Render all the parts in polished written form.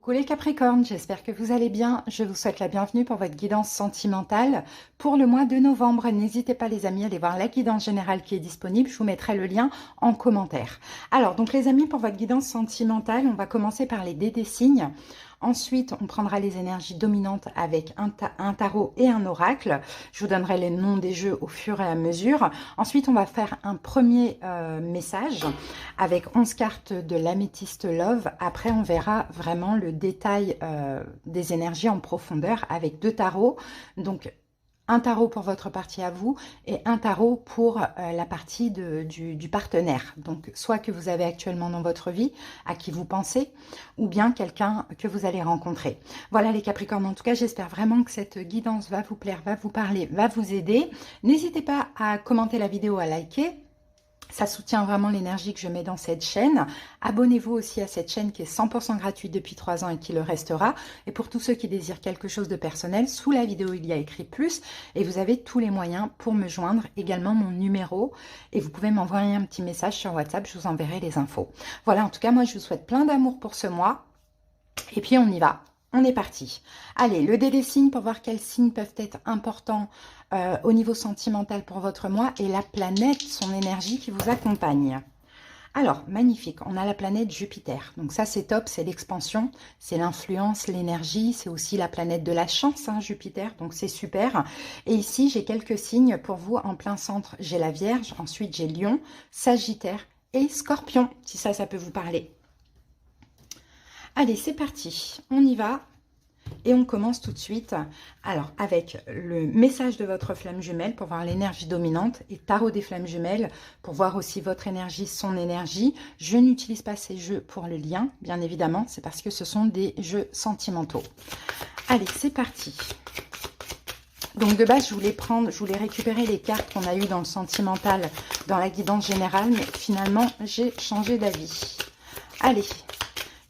Coucou les Capricornes, j'espère que vous allez bien. Je vous souhaite la bienvenue pour votre guidance sentimentale pour le mois de novembre. N'hésitez pas les amis à aller voir la guidance générale qui est disponible. Je vous mettrai le lien en commentaire. Alors donc les amis, pour votre guidance sentimentale, on va commencer par les dés des signes. Ensuite, on prendra les énergies dominantes avec un tarot et un oracle. Je vous donnerai les noms des jeux au fur et à mesure. Ensuite, on va faire un premier message avec 11 cartes de l'améthyste Love. Après, on verra vraiment le détail des énergies en profondeur avec deux tarots. Donc, un tarot pour votre partie à vous et un tarot pour la partie du partenaire. Donc, soit que vous avez actuellement dans votre vie, à qui vous pensez, ou bien quelqu'un que vous allez rencontrer. Voilà les Capricornes, en tout cas, j'espère vraiment que cette guidance va vous plaire, va vous parler, va vous aider. N'hésitez pas à commenter la vidéo, à liker. Ça soutient vraiment l'énergie que je mets dans cette chaîne. Abonnez-vous aussi à cette chaîne qui est 100% gratuite depuis 3 ans et qui le restera. Et pour tous ceux qui désirent quelque chose de personnel, sous la vidéo, il y a écrit plus. Et vous avez tous les moyens pour me joindre, également mon numéro. Et vous pouvez m'envoyer un petit message sur WhatsApp, je vous enverrai les infos. Voilà, en tout cas, moi, je vous souhaite plein d'amour pour ce mois. Et puis, on y va. On est parti. Allez, le dé des signes pour voir quels signes peuvent être importants au niveau sentimental pour votre mois et la planète, son énergie qui vous accompagne. Alors, magnifique, on a la planète Jupiter. Donc ça, c'est top, c'est l'expansion, c'est l'influence, l'énergie, c'est aussi la planète de la chance, hein, Jupiter, donc c'est super. Et ici, j'ai quelques signes pour vous en plein centre. J'ai la Vierge, ensuite j'ai Lion, Sagittaire et Scorpion, si ça peut vous parler. Allez, c'est parti, on y va. Et on commence tout de suite, alors avec le message de votre flamme jumelle pour voir l'énergie dominante et tarot des flammes jumelles pour voir aussi votre énergie, son énergie. Je n'utilise pas ces jeux pour le lien, bien évidemment, c'est parce que ce sont des jeux sentimentaux. Allez, c'est parti. Donc de base, je voulais récupérer les cartes qu'on a eues dans le sentimental, dans la guidance générale, mais finalement, j'ai changé d'avis. Allez.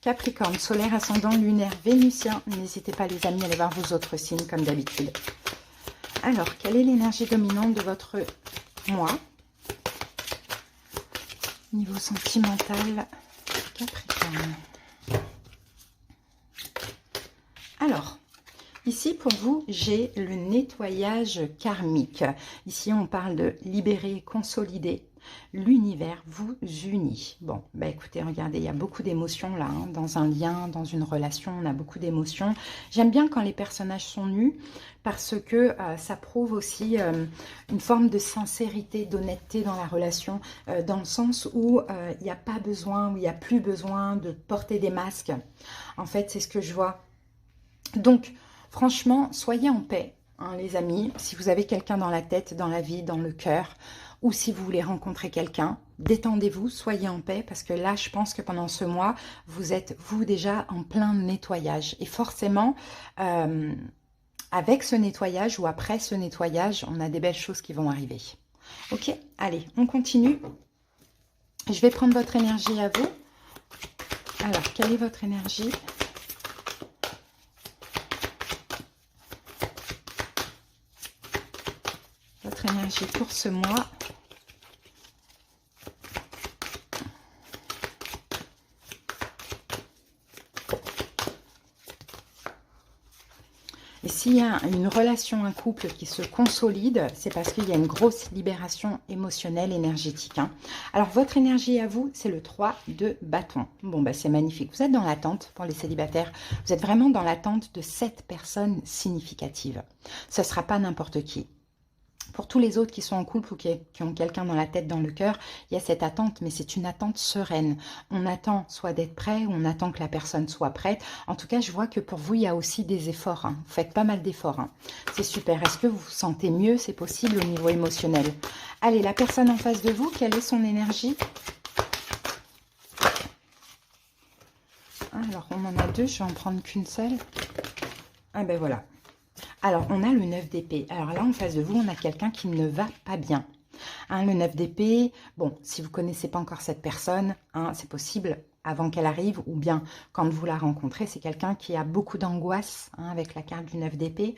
Capricorne, solaire, ascendant, lunaire, vénusien. N'hésitez pas les amis à aller voir vos autres signes comme d'habitude. Alors, quelle est l'énergie dominante de votre mois? Niveau sentimental, Capricorne. Alors, ici pour vous, j'ai le nettoyage karmique. Ici, on parle de libérer, consolider. L'univers vous unit. Bon, bah écoutez, regardez, il y a beaucoup d'émotions là, hein, dans un lien, dans une relation, on a beaucoup d'émotions. J'aime bien quand les personnages sont nus parce que ça prouve aussi une forme de sincérité, d'honnêteté dans la relation, dans le sens où il n'y a pas besoin, où il n'y a plus besoin de porter des masques. En fait, c'est ce que je vois. Donc, franchement, soyez en paix, hein, les amis. Si vous avez quelqu'un dans la tête, dans la vie, dans le cœur, ou si vous voulez rencontrer quelqu'un, détendez-vous, soyez en paix, parce que là, je pense que pendant ce mois, vous êtes, vous, déjà en plein nettoyage. Et forcément, avec ce nettoyage ou après ce nettoyage, on a des belles choses qui vont arriver. Ok, allez, on continue. Je vais prendre votre énergie à vous. Alors, quelle est votre énergie ? Votre énergie pour ce mois. Et s'il y a une relation, un couple qui se consolide, c'est parce qu'il y a une grosse libération émotionnelle, énergétique. Hein. Alors, votre énergie à vous, c'est le 3 de bâton. Bon, bah, c'est magnifique. Vous êtes dans l'attente pour les célibataires. Vous êtes vraiment dans l'attente de cette personne significative. Ce ne sera pas n'importe qui. Pour tous les autres qui sont en couple ou qui ont quelqu'un dans la tête, dans le cœur, il y a cette attente, mais c'est une attente sereine. On attend soit d'être prêt, ou on attend que la personne soit prête. En tout cas, je vois que pour vous, il y a aussi des efforts. Hein. Vous faites pas mal d'efforts. Hein. C'est super. Est-ce que vous vous sentez mieux? C'est possible au niveau émotionnel. Allez, la personne en face de vous, quelle est son énergie? Alors, on en a deux. Je vais en prendre qu'une seule. Ah ben voilà. Alors, on a le 9 d'épée. Alors là, en face de vous, on a quelqu'un qui ne va pas bien. Hein, le 9 d'épée, bon, si vous ne connaissez pas encore cette personne, hein, c'est possible avant qu'elle arrive, ou bien quand vous la rencontrez, c'est quelqu'un qui a beaucoup d'angoisse, hein, avec la carte du 9 d'épée,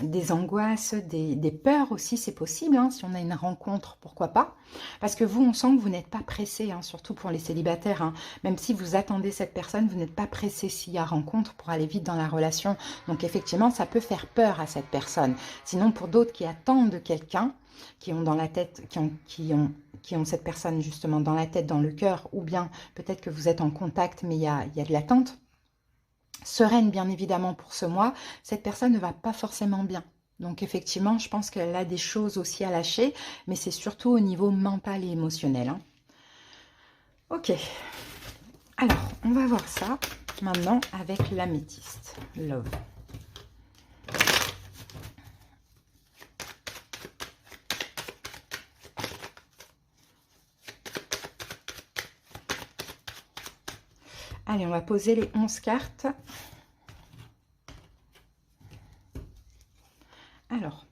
des angoisses, des peurs aussi, c'est possible, hein, si on a une rencontre, pourquoi pas, parce que vous, on sent que vous n'êtes pas pressé, hein, surtout pour les célibataires, hein, même si vous attendez cette personne, vous n'êtes pas pressé s'il y a rencontre pour aller vite dans la relation, donc effectivement, ça peut faire peur à cette personne. Sinon, pour d'autres qui attendent quelqu'un, qui ont dans la tête, qui ont cette personne justement dans la tête, dans le cœur, ou bien peut-être que vous êtes en contact, mais il y a de l'attente. Sereine, bien évidemment, pour ce mois, cette personne ne va pas forcément bien. Donc effectivement, je pense qu'elle a des choses aussi à lâcher, mais c'est surtout au niveau mental et émotionnel, hein. Ok, alors on va voir ça maintenant avec l'améthyste, Love. Allez, on va poser les 11 cartes. Alors,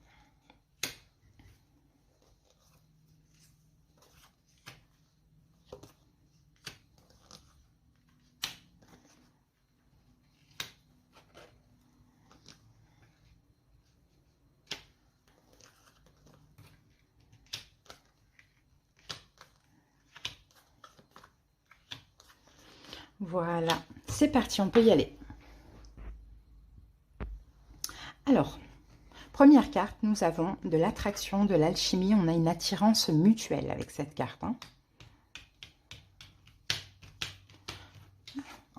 voilà, c'est parti, on peut y aller. Alors, première carte, nous avons de l'attraction, de l'alchimie, on a une attirance mutuelle avec cette carte, hein.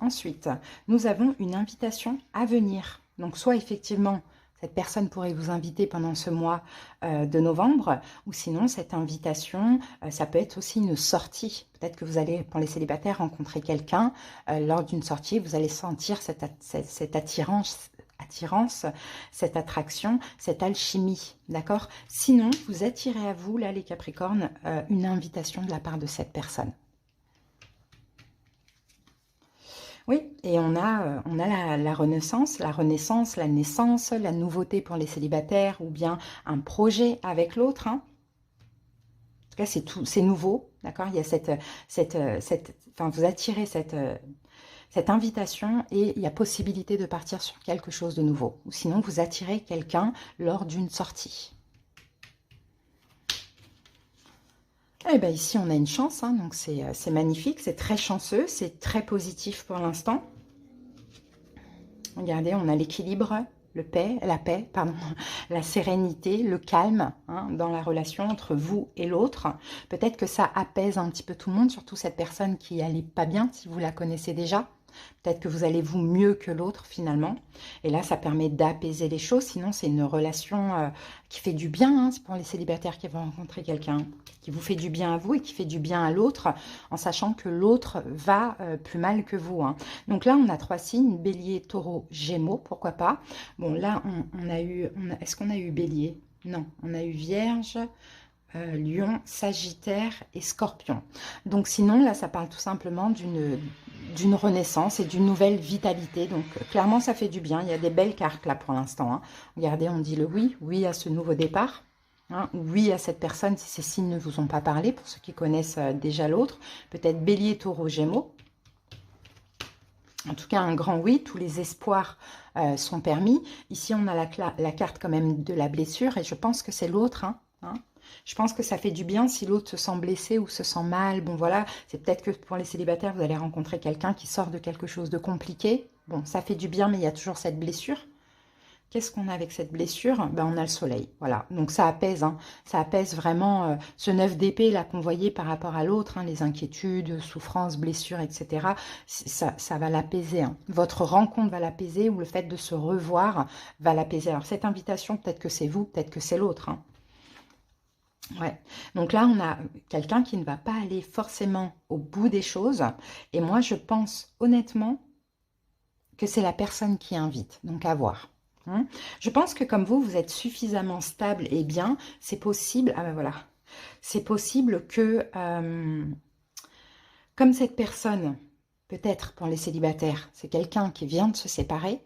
Ensuite, nous avons une invitation à venir. Donc, soit effectivement, cette personne pourrait vous inviter pendant ce mois de novembre, ou sinon, cette invitation, ça peut être aussi une sortie. Peut-être que vous allez, pour les célibataires, rencontrer quelqu'un. Lors d'une sortie, vous allez sentir cette attirance, cette attraction, cette alchimie, d'accord? Sinon, vous attirez à vous, là, les Capricornes, une invitation de la part de cette personne. Oui, et on a la renaissance, la naissance, la nouveauté pour les célibataires, ou bien un projet avec l'autre, hein. En tout cas, c'est nouveau, d'accord? Il y a enfin, vous attirez cette invitation et il y a possibilité de partir sur quelque chose de nouveau. Ou sinon, vous attirez quelqu'un lors d'une sortie. Eh bien, ici, on a une chance, hein, donc c'est magnifique, c'est très chanceux, c'est très positif pour l'instant. Regardez, on a l'équilibre, la paix, pardon, la sérénité, le calme, hein, dans la relation entre vous et l'autre. Peut-être que ça apaise un petit peu tout le monde, surtout cette personne qui n'allait pas bien, si vous la connaissez déjà. Peut-être que vous allez vous mieux que l'autre finalement. Et là, ça permet d'apaiser les choses. Sinon, c'est une relation qui fait du bien. Hein, c'est pour les célibataires qui vont rencontrer quelqu'un qui vous fait du bien à vous et qui fait du bien à l'autre, en sachant que l'autre va plus mal que vous, hein. Donc là, on a 3 signes, Bélier, Taureau, Gémeaux, pourquoi pas. Bon, là, on a eu... Est-ce qu'on a eu Bélier? Non, on a eu Vierge... Lion, Sagittaire et Scorpion. Donc sinon, là, ça parle tout simplement d'une renaissance et d'une nouvelle vitalité. Donc clairement, ça fait du bien. Il y a des belles cartes là pour l'instant, hein. Regardez, on dit le oui, oui à ce nouveau départ. Hein, oui à cette personne si ces signes ne vous ont pas parlé, pour ceux qui connaissent déjà l'autre. Peut-être Bélier, Taureau, Gémeaux. En tout cas, un grand oui, tous les espoirs sont permis. Ici, on a la carte quand même de la blessure et je pense que c'est l'autre, hein. Je pense que ça fait du bien si l'autre se sent blessé ou se sent mal. Bon, voilà, c'est peut-être que pour les célibataires, vous allez rencontrer quelqu'un qui sort de quelque chose de compliqué. Bon, ça fait du bien, mais il y a toujours cette blessure. Qu'est-ce qu'on a avec cette blessure? Ben, on a le soleil, voilà. Donc, ça apaise, hein. Ça apaise vraiment ce 9 d'épée là qu'on voyait par rapport à l'autre, hein, les inquiétudes, souffrances, blessures, etc. Ça va l'apaiser, hein. Votre rencontre va l'apaiser ou le fait de se revoir va l'apaiser. Alors, cette invitation, peut-être que c'est vous, peut-être que c'est l'autre, hein. Ouais, donc là, on a quelqu'un qui ne va pas aller forcément au bout des choses. Et moi, je pense honnêtement que c'est la personne qui invite, donc à voir. Hein. Je pense que comme vous êtes suffisamment stable et bien, c'est possible, ah ben voilà, c'est possible que, comme cette personne, peut-être pour les célibataires, c'est quelqu'un qui vient de se séparer.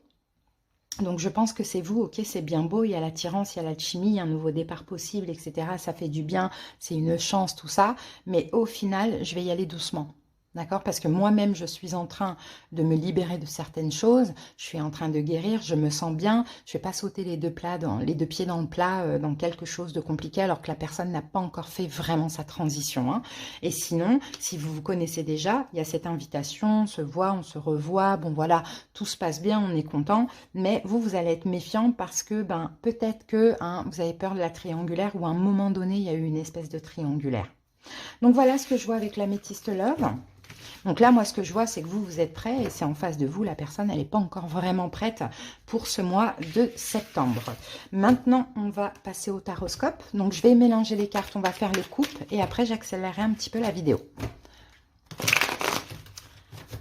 Donc, je pense que c'est vous, ok, c'est bien beau, il y a l'attirance, il y a l'alchimie, il y a un nouveau départ possible, etc. Ça fait du bien, c'est une chance, tout ça. Mais au final, je vais y aller doucement. D'accord? Parce que moi-même, je suis en train de me libérer de certaines choses, je suis en train de guérir, je me sens bien, je ne vais pas sauter les deux pieds dans le plat, dans quelque chose de compliqué, alors que la personne n'a pas encore fait vraiment sa transition, hein. Et sinon, si vous vous connaissez déjà, il y a cette invitation, on se voit, on se revoit, bon voilà, tout se passe bien, on est content, mais vous, vous allez être méfiant parce que ben, peut-être que hein, vous avez peur de la triangulaire ou à un moment donné, il y a eu une espèce de triangulaire. Donc voilà ce que je vois avec l'améthyste love. Donc là, moi, ce que je vois, c'est que vous, vous êtes prêt et c'est en face de vous. La personne, elle n'est pas encore vraiment prête pour ce mois de septembre. Maintenant, on va passer au taroscope. Donc, je vais mélanger les cartes, on va faire les coupes et après, j'accélérerai un petit peu la vidéo.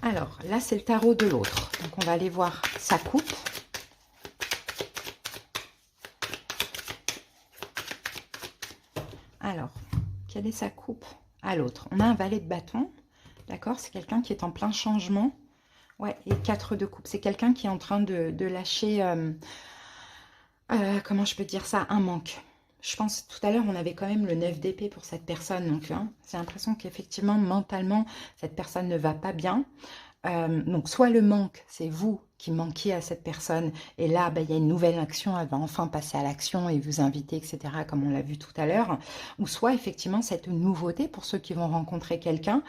Alors, là, c'est le tarot de l'autre. Donc, on va aller voir sa coupe. Alors, quelle est sa coupe à l'autre? On a un valet de bâton. D'accord, c'est quelqu'un qui est en plein changement. Ouais, et 4 de coupe. C'est quelqu'un qui est en train de lâcher, comment je peux dire ça, un manque. Je pense, tout à l'heure, on avait quand même le 9 d'épée pour cette personne. Donc, hein, j'ai l'impression qu'effectivement, mentalement, cette personne ne va pas bien. Donc, soit le manque, c'est vous qui manquiez à cette personne, et là, ben, il y a une nouvelle action, elle va enfin passer à l'action et vous inviter, etc., comme on l'a vu tout à l'heure, ou soit, effectivement, cette nouveauté, pour ceux qui vont rencontrer quelqu'un,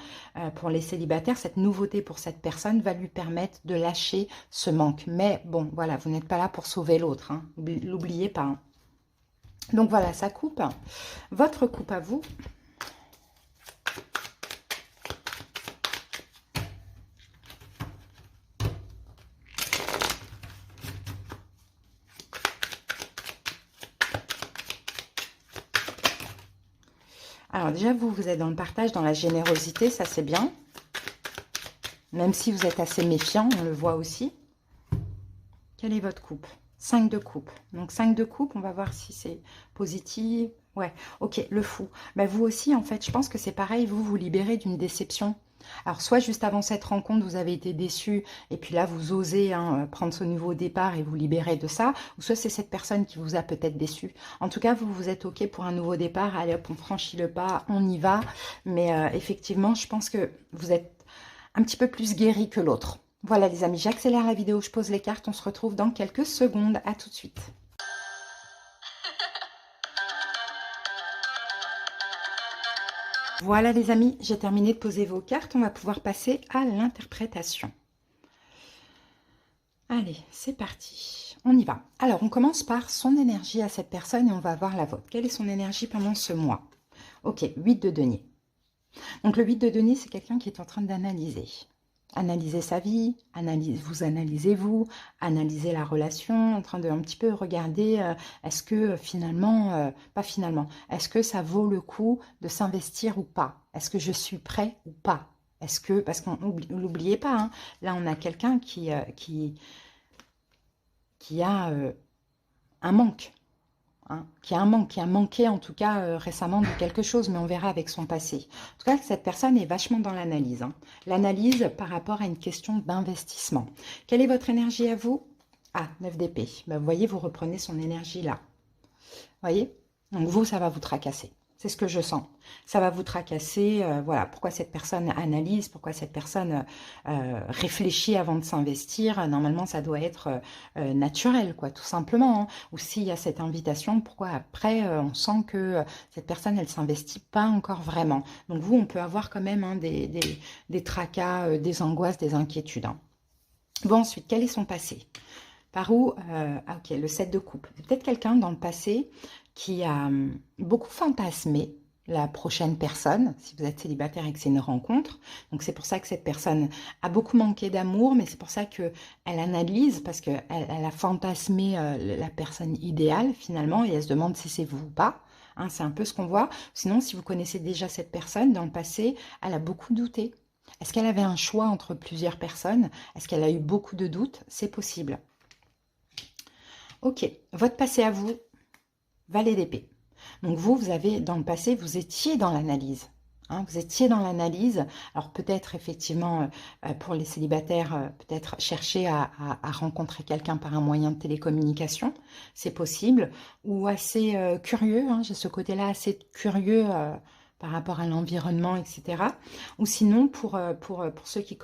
pour les célibataires, cette nouveauté pour cette personne va lui permettre de lâcher ce manque. Mais bon, voilà, vous n'êtes pas là pour sauver l'autre, hein, l'oubliez pas. Hein. Donc voilà, ça coupe. Votre coupe à vous. Alors déjà, vous êtes dans le partage, dans la générosité, ça c'est bien. Même si vous êtes assez méfiant, on le voit aussi. Quelle est votre coupe? 5 de coupe. Donc 5 de coupe, on va voir si c'est positif. Ouais, ok, le fou. Ben, vous aussi, en fait, je pense que c'est pareil, vous vous libérez d'une déception. Alors, soit juste avant cette rencontre, vous avez été déçu, et puis là, vous osez hein, prendre ce nouveau départ et vous libérer de ça, ou soit c'est cette personne qui vous a peut-être déçu. En tout cas, vous êtes OK pour un nouveau départ, allez hop, on franchit le pas, on y va. Mais effectivement, je pense que vous êtes un petit peu plus guéri que l'autre. Voilà les amis, j'accélère la vidéo, je pose les cartes, on se retrouve dans quelques secondes. À tout de suite. Voilà les amis, j'ai terminé de poser vos cartes, on va pouvoir passer à l'interprétation. Allez, c'est parti, on y va. Alors, on commence par son énergie à cette personne et on va voir la vôtre. Quelle est son énergie pendant ce mois? Ok, 8 de denier. Donc le 8 de denier, c'est quelqu'un qui est en train d'analyser. Analyser sa vie, vous analysez-vous, analyser la relation, en train de un petit peu regarder, est-ce que finalement, pas finalement, est-ce que ça vaut le coup de s'investir ou pas? Est-ce que je suis prêt ou pas? Est-ce que, parce qu'on n'oubliez pas, hein, là on a quelqu'un qui a un manque. Hein, qui a manqué en tout cas récemment de quelque chose, mais on verra avec son passé. En tout cas, cette personne est vachement dans l'analyse. Hein. L'analyse par rapport à une question d'investissement. Quelle est votre énergie à vous? Ah, 9 d'épée. Ben, vous voyez, vous reprenez son énergie là. Vous voyez? Donc vous, ça va vous tracasser. C'est ce que je sens. Ça va vous tracasser. Voilà, pourquoi cette personne analyse, pourquoi cette personne réfléchit avant de s'investir. Normalement, ça doit être naturel, quoi, tout simplement. Hein. Ou s'il y a cette invitation, pourquoi après, on sent que cette personne, elle s'investit pas encore vraiment. Donc vous, on peut avoir quand même hein, des tracas, des angoisses, des inquiétudes. Hein. Bon, ensuite, quel est son passé? Par où ah, ok, le 7 de coupe. C'est peut-être quelqu'un dans le passé qui a beaucoup fantasmé la prochaine personne, si vous êtes célibataire et que c'est une rencontre. Donc c'est pour ça que cette personne a beaucoup manqué d'amour, mais c'est pour ça qu'elle analyse, parce qu'elle a fantasmé la personne idéale finalement, et elle se demande si c'est vous ou pas. Hein, c'est un peu ce qu'on voit. Sinon, si vous connaissez déjà cette personne, dans le passé, elle a beaucoup douté. Est-ce qu'elle avait un choix entre plusieurs personnes? Est-ce qu'elle a eu beaucoup de doutes? C'est possible. Ok, votre passé à vous, valet d'épée. Donc vous avez, dans le passé, vous étiez dans l'analyse. Hein, vous étiez dans l'analyse. Alors peut-être, effectivement, pour les célibataires, peut-être chercher à rencontrer quelqu'un par un moyen de télécommunication. C'est possible. Ou assez curieux, hein, j'ai ce côté-là assez curieux par rapport à l'environnement, etc. Ou sinon, pour ceux qui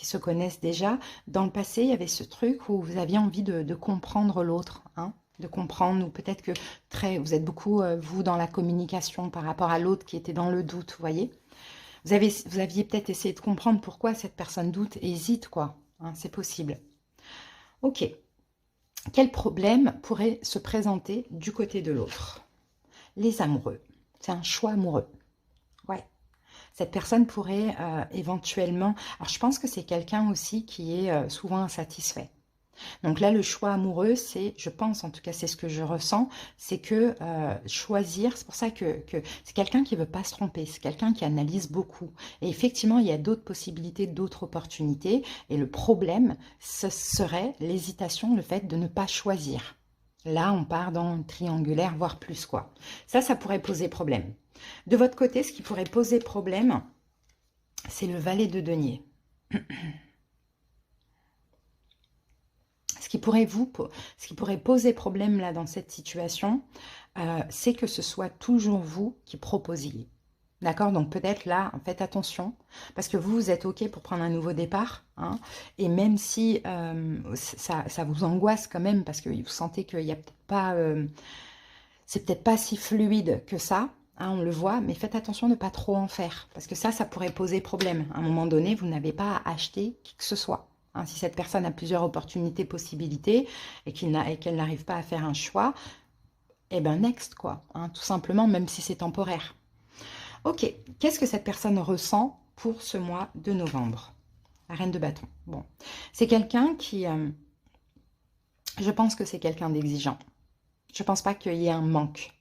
se connaissent déjà, dans le passé, il y avait ce truc où vous aviez envie de comprendre l'autre, hein, de comprendre, ou peut-être que vous êtes beaucoup, vous, dans la communication par rapport à l'autre qui était dans le doute, vous voyez. Vous aviez peut-être essayé de comprendre pourquoi cette personne doute et hésite, quoi. Hein, c'est possible. Ok. Quel problème pourrait se présenter du côté de l'autre? Les amoureux. C'est un choix amoureux. Ouais. Cette personne pourrait éventuellement... Alors, je pense que c'est quelqu'un aussi qui est souvent insatisfait. Donc là, le choix amoureux, c'est, je pense, en tout cas, c'est ce que je ressens, c'est que choisir, c'est pour ça que c'est quelqu'un qui ne veut pas se tromper, c'est quelqu'un qui analyse beaucoup. Et effectivement, il y a d'autres possibilités, d'autres opportunités. Et le problème, ce serait l'hésitation, le fait de ne pas choisir. Là, on part dans le triangulaire, voire plus, quoi. Ça pourrait poser problème. De votre côté, ce qui pourrait poser problème, c'est le valet de denier. Ce qui pourrait poser problème là dans cette situation, c'est que ce soit toujours vous qui proposiez. D'accord? Donc peut-être là, faites attention, parce que vous êtes OK pour prendre un nouveau départ, hein, et même si ça vous angoisse quand même, parce que vous sentez qu'il n'y a peut-être pas... c'est peut-être pas si fluide que ça, hein, on le voit, mais faites attention de ne pas trop en faire, parce que ça pourrait poser problème. À un moment donné, vous n'avez pas à acheter qui que ce soit. Hein, si cette personne a plusieurs opportunités, possibilités, et qu'elle n'arrive pas à faire un choix, eh ben next, quoi. Hein, tout simplement, même si c'est temporaire. Ok, qu'est-ce que cette personne ressent pour ce mois de novembre? La reine de bâton. Bon, c'est quelqu'un qui... je pense que c'est quelqu'un d'exigeant. Je ne pense pas qu'il y ait un manque.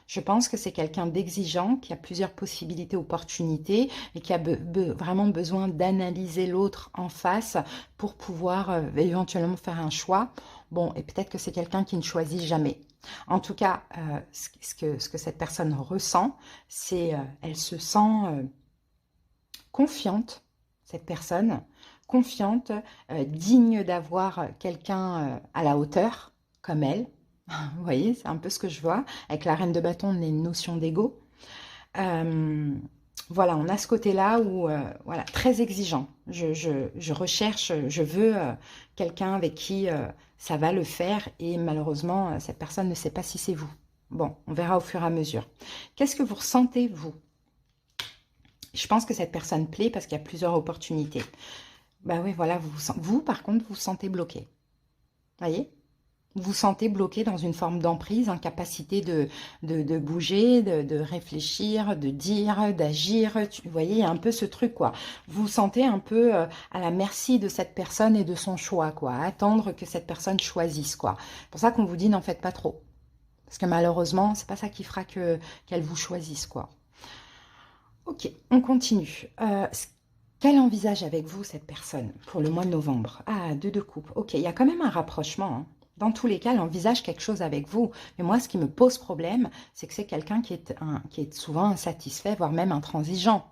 Je pense que c'est quelqu'un d'exigeant, qui a plusieurs possibilités, opportunités, et qui a vraiment besoin d'analyser l'autre en face pour pouvoir éventuellement faire un choix. Bon, et peut-être que c'est quelqu'un qui ne choisit jamais. En tout cas, ce que cette personne ressent, c'est elle se sent confiante, cette personne, confiante, digne d'avoir quelqu'un à la hauteur, comme elle. Vous voyez, c'est un peu ce que je vois. Avec la reine de bâton, on a une notion d'ego. Voilà, on a ce côté-là où, voilà, très exigeant. Je recherche, je veux quelqu'un avec qui ça va le faire. Et malheureusement, cette personne ne sait pas si c'est vous. Bon, on verra au fur et à mesure. Qu'est-ce que vous ressentez, vous? Je pense que cette personne plaît parce qu'il y a plusieurs opportunités. Bah oui, voilà, vous, par contre, vous vous sentez bloqué. Voyez? Vous vous sentez bloqué dans une forme d'emprise, incapacité de bouger, de réfléchir, de dire, d'agir. Vous voyez, il y a un peu ce truc, quoi. Vous vous sentez un peu à la merci de cette personne et de son choix, quoi. À attendre que cette personne choisisse, quoi. C'est pour ça qu'on vous dit n'en faites pas trop. Parce que malheureusement, c'est pas ça qui fera qu'elle vous choisisse, quoi. Ok, on continue. Quel envisage avec vous, cette personne, pour le mois de novembre? Ah, deux de coupe. Ok, il y a quand même un rapprochement, hein. Dans tous les cas, elle envisage quelque chose avec vous. Mais moi, ce qui me pose problème, c'est que c'est quelqu'un qui est souvent insatisfait, voire même intransigeant,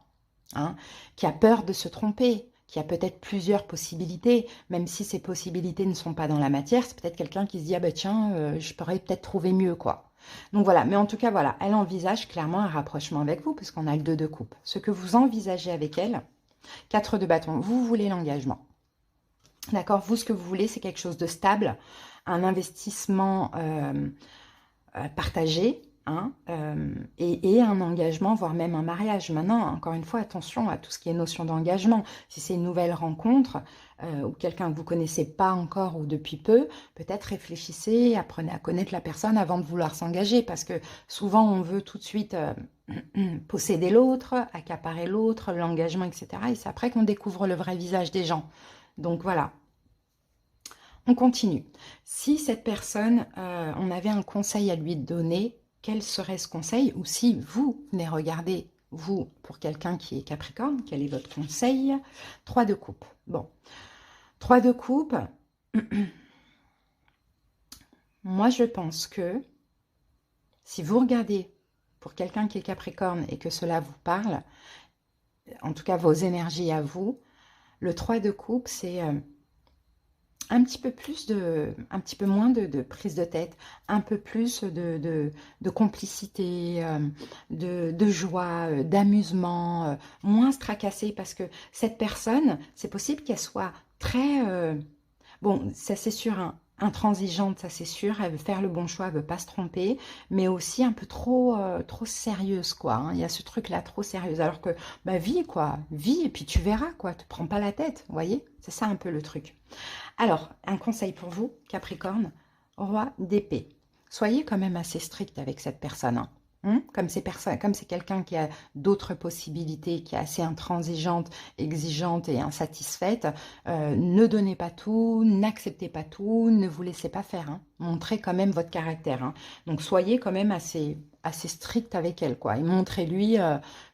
hein, qui a peur de se tromper, qui a peut-être plusieurs possibilités, même si ces possibilités ne sont pas dans la matière. C'est peut-être quelqu'un qui se dit « Ah ben tiens, je pourrais peut-être trouver mieux, quoi ». Donc voilà, mais en tout cas, voilà, elle envisage clairement un rapprochement avec vous, puisqu'on a le 2 de coupe. Ce que vous envisagez avec elle, 4 de bâton, vous voulez l'engagement. D'accord, vous, ce que vous voulez, c'est quelque chose de stable, un investissement partagé, hein, et un engagement, voire même un mariage. Maintenant, encore une fois, attention à tout ce qui est notion d'engagement. Si c'est une nouvelle rencontre ou quelqu'un que vous ne connaissez pas encore ou depuis peu, peut-être réfléchissez, apprenez à connaître la personne avant de vouloir s'engager, parce que souvent, on veut tout de suite posséder l'autre, accaparer l'autre, l'engagement, etc. Et c'est après qu'on découvre le vrai visage des gens. Donc voilà. On continue. Si cette personne, on avait un conseil à lui donner, quel serait ce conseil? Ou si vous venez regarder, vous, pour quelqu'un qui est Capricorne, quel est votre conseil? 3 de coupe. Bon, 3 de coupe. Moi, je pense que si vous regardez pour quelqu'un qui est Capricorne et que cela vous parle, en tout cas vos énergies à vous, le 3 de coupe, c'est un petit peu plus un petit peu moins de prise de tête, un peu plus de complicité, de joie, d'amusement, moins se tracasser parce que cette personne, c'est possible qu'elle soit très, bon, ça c'est sûr, hein, intransigeante, ça c'est sûr, elle veut faire le bon choix, elle veut pas se tromper, mais aussi un peu trop sérieuse, quoi, hein. Il y a ce truc-là, trop sérieuse, alors que, bah, vis, quoi, vis, et puis tu verras, quoi, te prends pas la tête, vous voyez? C'est ça un peu le truc. Alors, un conseil pour vous, Capricorne, roi d'épée. Soyez quand même assez strict avec cette personne, hein. Comme c'est quelqu'un qui a d'autres possibilités, qui est assez intransigeante, exigeante et insatisfaite, ne donnez pas tout, n'acceptez pas tout, ne vous laissez pas faire, hein. Montrez quand même votre caractère, hein. Donc soyez quand même assez strict avec elle, quoi. Et montrez-lui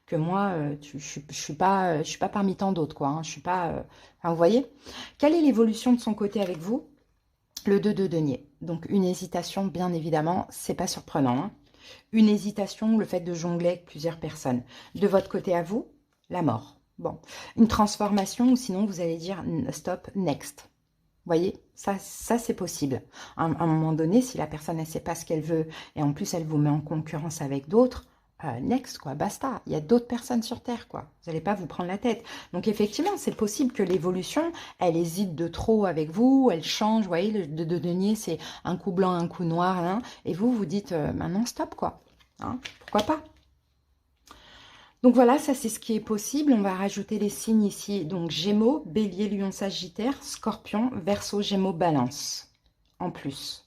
que moi, je suis pas parmi tant d'autres, quoi, hein. Je suis pas, enfin, vous voyez. Quelle est l'évolution de son côté avec vous? Le 2 de denier. Donc une hésitation, bien évidemment, c'est pas surprenant, hein. Une hésitation, le fait de jongler avec plusieurs personnes. De votre côté à vous, la mort. Bon, une transformation ou sinon vous allez dire stop, next. Vous voyez, ça c'est possible. À un moment donné, si la personne ne sait pas ce qu'elle veut et en plus elle vous met en concurrence avec d'autres, next, quoi, basta. Il y a d'autres personnes sur Terre, quoi. Vous n'allez pas vous prendre la tête. Donc effectivement, c'est possible que l'évolution, elle hésite de trop avec vous, elle change, vous voyez, le de denier, c'est un coup blanc, un coup noir, hein, et vous, vous dites, maintenant stop, quoi. Hein, pourquoi pas? Donc voilà, ça c'est ce qui est possible. On va rajouter les signes ici. Donc Gémeaux, Bélier, Lion, Sagittaire, Scorpion, Verseau, Gémeaux, Balance. En plus.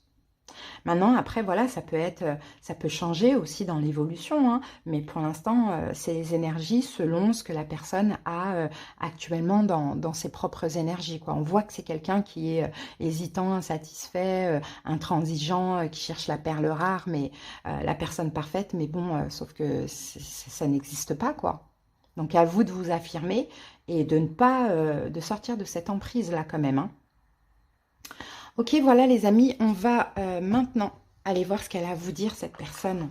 Maintenant, après, voilà, ça peut changer aussi dans l'évolution, hein, mais pour l'instant, c'est les énergies selon ce que la personne a actuellement dans ses propres énergies, quoi. On voit que c'est quelqu'un qui est hésitant, insatisfait, intransigeant, qui cherche la perle rare, mais la personne parfaite, mais bon, sauf que ça n'existe pas, quoi. Donc, à vous de vous affirmer et de ne pas de sortir de cette emprise-là quand même, hein. Ok, voilà les amis, on va maintenant aller voir ce qu'elle a à vous dire, cette personne.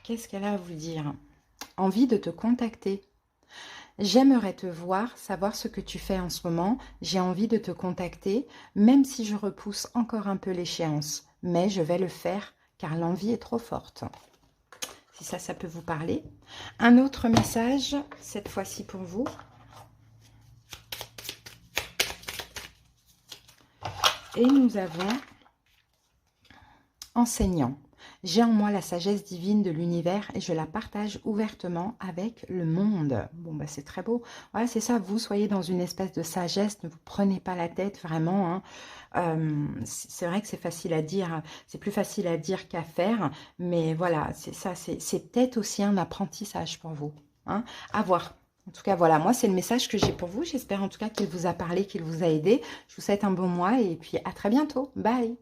Qu'est-ce qu'elle a à vous dire? Envie de te contacter. J'aimerais te voir, savoir ce que tu fais en ce moment. J'ai envie de te contacter, même si je repousse encore un peu l'échéance. Mais je vais le faire, car l'envie est trop forte. Si ça peut vous parler. Un autre message, cette fois-ci pour vous. Et nous avons enseignant. J'ai en moi la sagesse divine de l'univers et je la partage ouvertement avec le monde. Bon, bah c'est très beau. Voilà, c'est ça, vous soyez dans une espèce de sagesse, ne vous prenez pas la tête, vraiment, hein. C'est vrai que c'est facile à dire, c'est plus facile à dire qu'à faire, mais voilà, c'est ça, c'est peut-être aussi un apprentissage pour vous, hein, à voir. En tout cas, voilà, moi, c'est le message que j'ai pour vous. J'espère en tout cas qu'il vous a parlé, qu'il vous a aidé. Je vous souhaite un bon mois et puis à très bientôt. Bye!